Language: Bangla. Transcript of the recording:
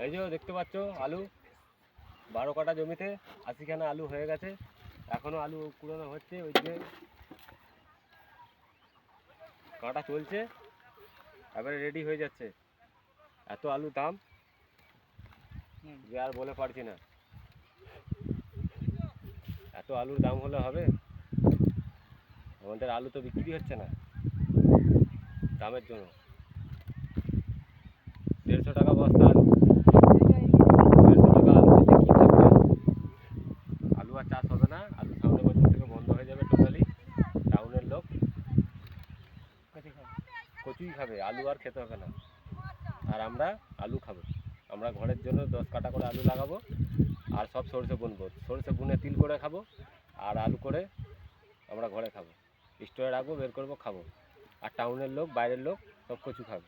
এই যে দেখতে পাচ্ছ আলু 12 কাঠা জমিতে 80খানা আলু হয়ে গেছে। এখনো আলু কুড়ানো হচ্ছে, ওইদিকে কাটা চলছে, এবারে রেডি হয়ে যাচ্ছে। এত আলুর দাম যে আর বলে পারছি না। এত আলুর দাম হলে হবে? আমাদের আলু তো বিক্রি হচ্ছে না দামের জন্য। 150 টাকা বস্তা আলু, 150 টাকা আলু হচ্ছে কী থাকবে? আলু আর চাষ হবে না, আলু সামনের বছর থেকে বন্ধ হয়ে যাবে টোটালি। টাউনের লোক কচুই খাবে, আলু আর খেতে হবে না। আর আমরা আলু খাবো। আমরা ঘরের জন্য 10 কাঠা করে আলু লাগাবো, আর সব সরষে বুনবো। সরষে বুনে তিল করে খাবো, আর আলু করে আমরা ঘরে খাবো। স্টোরে রাখবো, বের করবো, খাবো। আর টাউনের লোক, বাইরের লোক সব কচু খাবে।